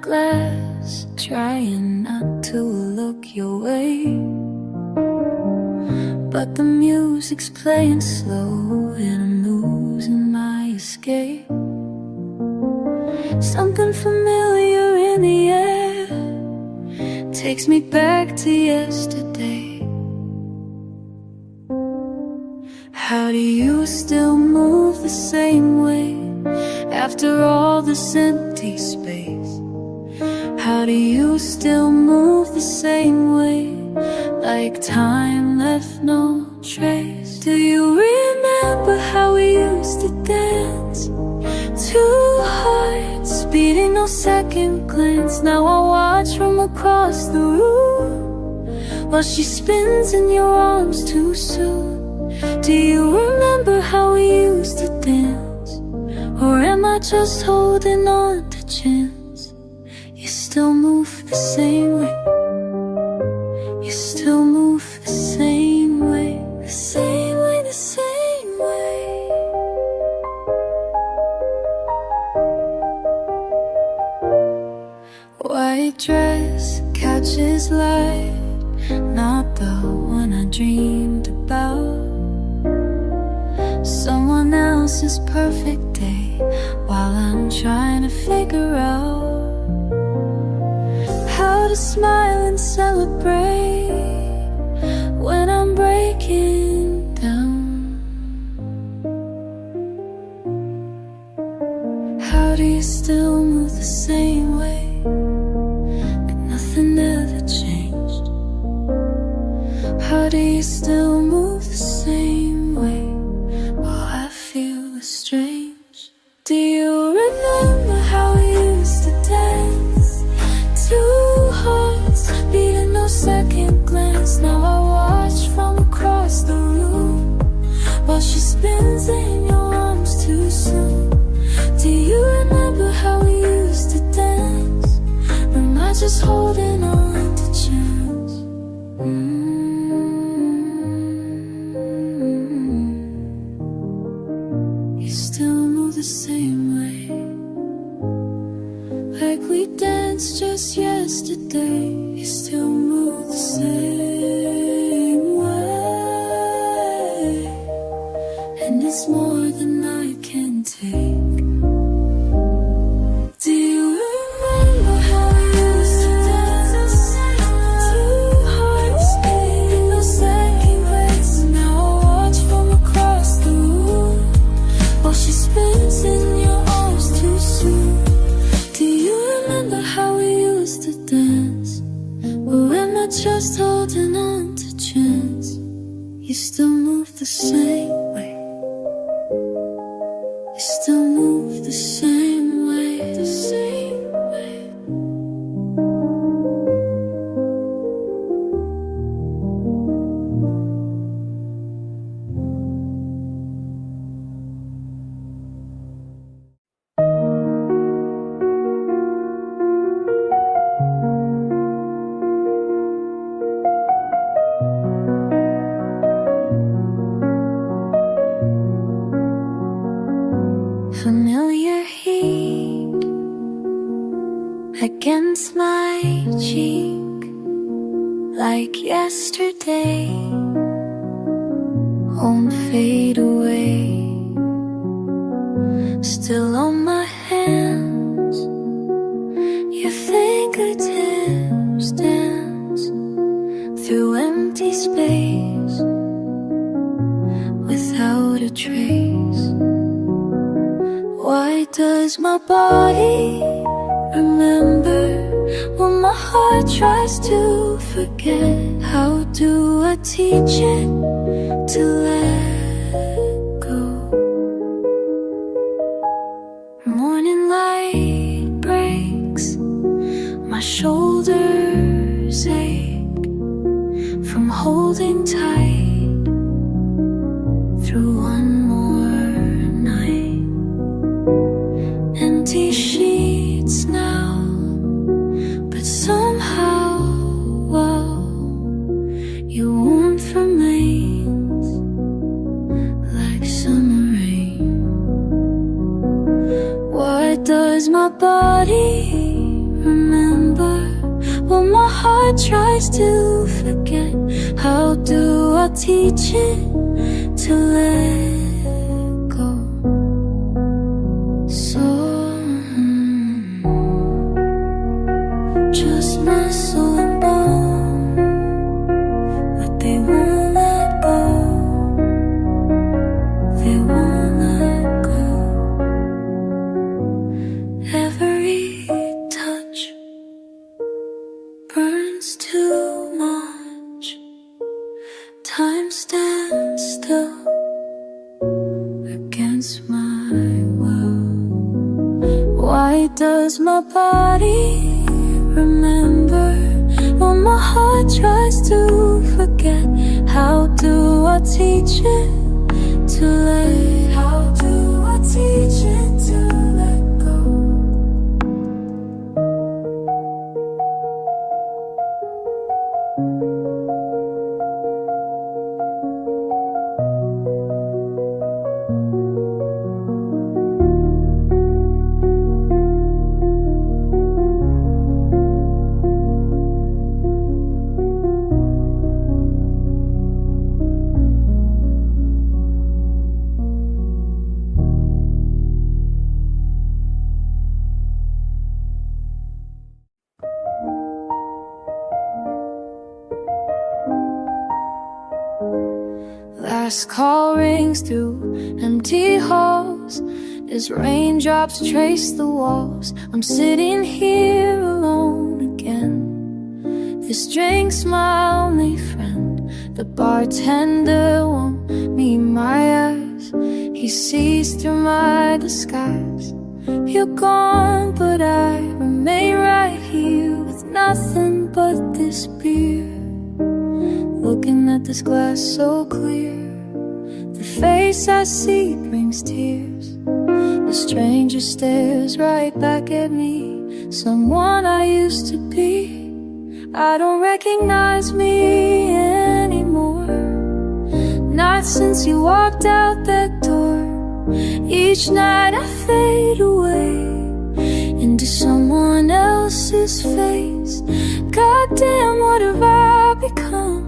glass, trying not to look your way. But the music's playing slow and I'm losing my escape. Something familiar in the air takes me back to yesterday. How do you still move the same way after all this empty space? How do you still move the same way, like time left no trace? Do you remember how we used to dance? Two hearts beating, no second glance. Now I watch from across the room while she spins in your arms too soon. Do you remember how we used to dance? Or am I just holding on to chance? You still move the same way. You still move the same way. The same way, the same way. White dress catches light, not the one I dreamed about. Someone else's perfect day while I'm trying to figure out how to smile and celebrate when I'm breaking down. How do you still move the same way, like nothing ever changed? How do you still move the same way? Oh, I feel strange. Do you remember how we used to dance? Two hearts beating, no second glance. Now I watch from across the room while she spins in your arms too soon. Do you remember how we used to dance? Or am I just holding on to chance? You still move the same way, like we danced just yesterday. You still move the same way, and it's more than I can take. Do you remember how we used to dance? Two hearts beating, no second glance. Now I watch from across the room while she spins in your arms too soon. Do you remember how we used to dance? Or am I just holding on to chance? You still move the same way. You still move the same way. The same way. Familiar heat against my cheek, like yesterday, won't fade away. Still on my hands, your fingertips dance through empty space without a trace. Why does my body remember when my heart tries to forget? How do I teach it to let go? Morning light breaks, my shoulders ache from holding tight through one more night. Empty sheets now, but somehow, well, your warmth remains like summer rain. Why does my body remember but my heart tries to forget. How do I teach it to let go? So just my soul and bone, but they won't let go. They won't let go. Every touch burns too much. Time stands still against my will. Why does my body remember when my heart tries to forget? How do I teach it to let? How do I teach it to let go? Last call rings through empty halls as raindrops trace the walls. I'm sitting here alone again. This drink's my only friend. The bartender won't meet my eyes. He sees through my disguise. You're gone, but I remain right here with nothing but this beer. Looking at this glass so clear, the face I see brings tears. The stranger stares right back at me, someone I used to be. I don't recognize me anymore, not since you walked out that door. Each night I fade away into someone else's face. Goddamn, what have I become?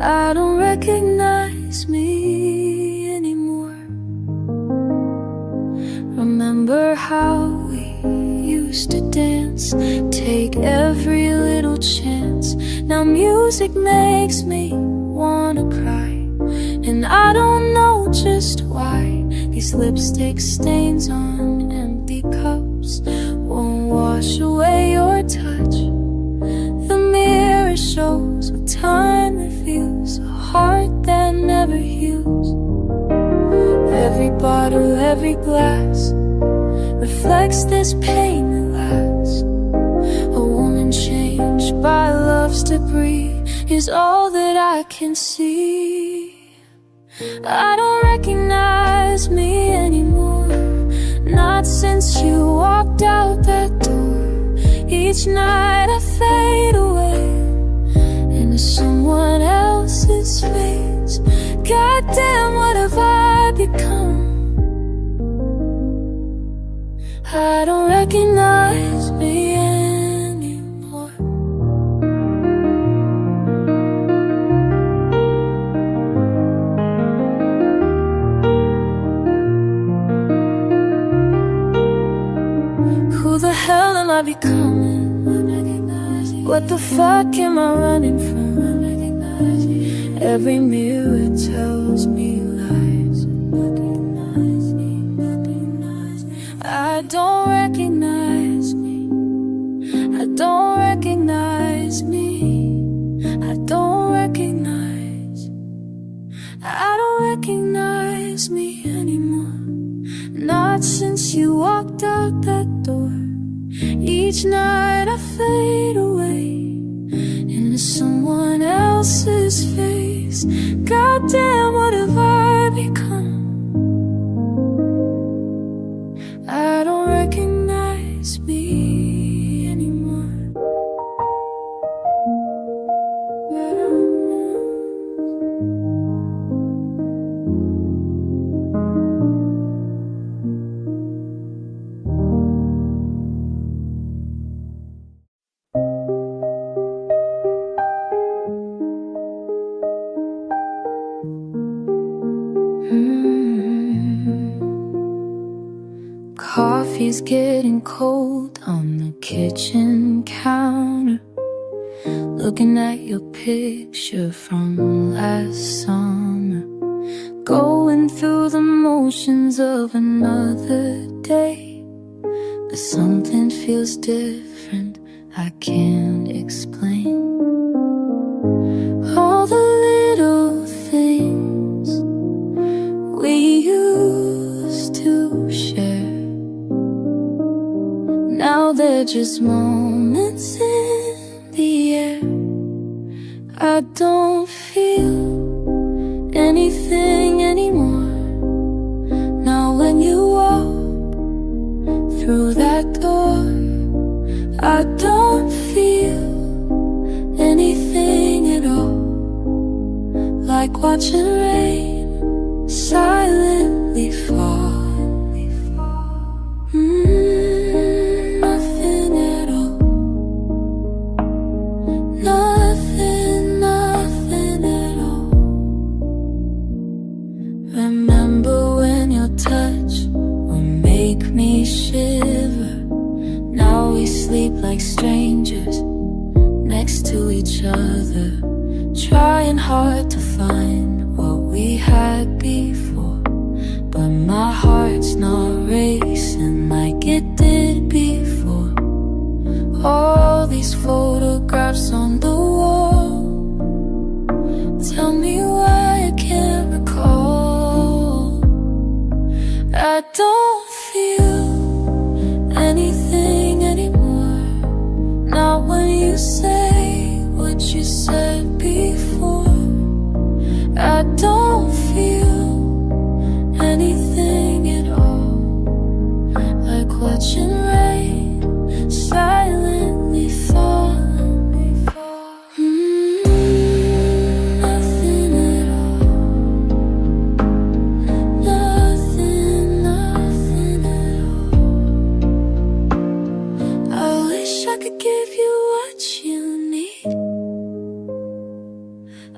I don't recognize me anymore. Remember how we used to dance, take every little chance. Now music makes me wanna cry, and I don't know just why. These lipstick stains on empty cups won't wash away your touch. The mirror shows what time reveals, a heart that never heals. Every bottle, every glass reflects this pain that lasts. A woman changed by love's debris is all that I can see. I don't recognize me anymore, not since you walked out that door. Each night I fade away into someone else's face. Goddamn, what have I become? I don't recognize me anymore. Who the hell am I becoming? What the fuck am I running from? Every mirror tells me lies. I don't recognize me. I don't recognize me. I don't recognize. I don't recognize me anymore, not since you walked out that door. Each night I fade away into someone else's face. Goddamn, what have I become? I don't recognize me anymore. coffee's getting cold on the kitchen counter, looking at your picture from last summer, going through the motions of another day. But something feels different, I can't explain. All the little things we used to share, now they're just moments in the air. I don't feel anything anymore. Now when you walk through that door, I don't feel anything at all. Like watching rain silently fall. Nothing at all. Nothing, nothing at all. Remember when your touch would make me shiver. Now we sleep like strangers next to each other, trying hard to find what we had before. But my heart's not racing like it did before. All these photographs on the wall tell me why I can't recall. I don't feel anything anymore. Not when you say what you said before. I don't feel anything at all. Like watching rain silently fall. Nothing at all. Nothing, nothing at all. I wish I could give you what you need.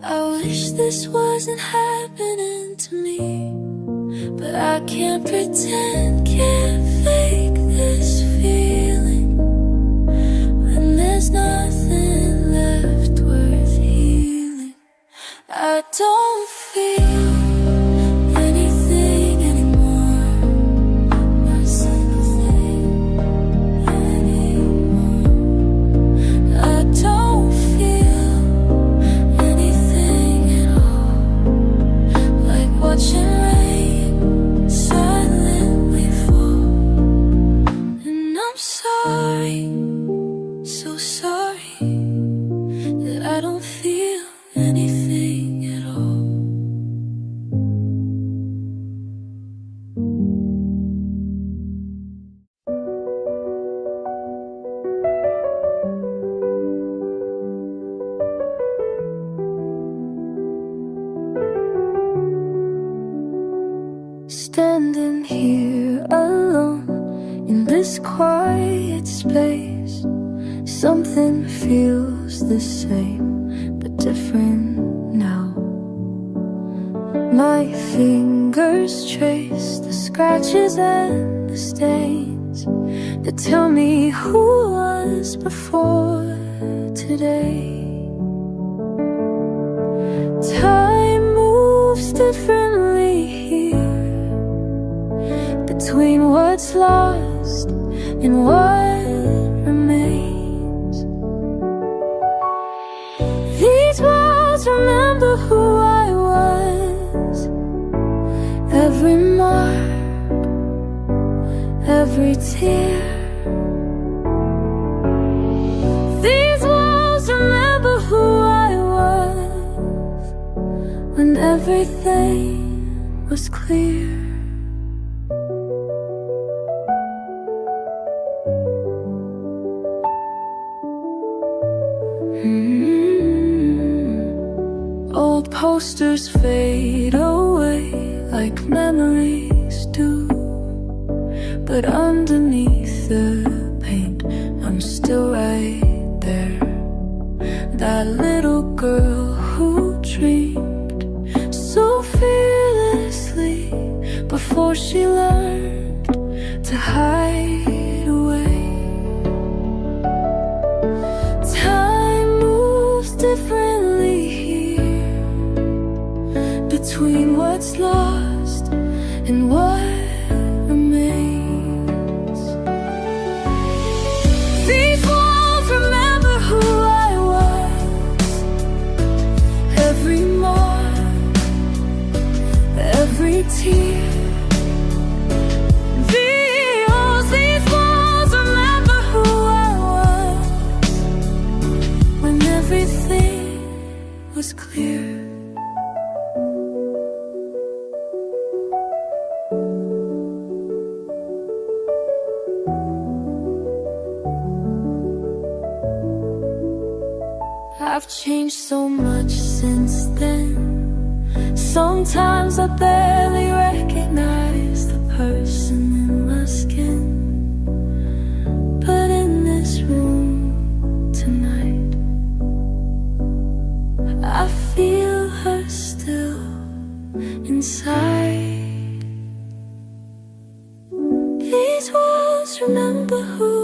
I wish this wasn't happening to me, but I can't pretend, can't fake this feeling when there's nothing left worth healing. I don't feel anything anymore. Not a single thing anymore. I don't feel anything at all. Like watching rain silently fall. And I'm sorry, so sorry, that I don't feel anything at all. Standing here alone in this quiet space, something feels the same but different now. My fingers trace the scratches and the stains that tell me who was before today. Time moves differently here, between what's lost and what remains. These walls remember who I was. Every mark, every tear. These walls remember who I was when everything was clear. Old posters fade away like memories do, but underneath the paint I'm still right there. That little girl who dreamed so fearlessly before she learned to hide away. Time moves differently here, between what's lost and what remains. These walls remember who I was. Every mark, every tear. These walls remember who I was, when everything was clear. I've changed so much since then. Sometimes I barely recognize the person in my skin. But in this room tonight, I feel her still inside. These walls remember who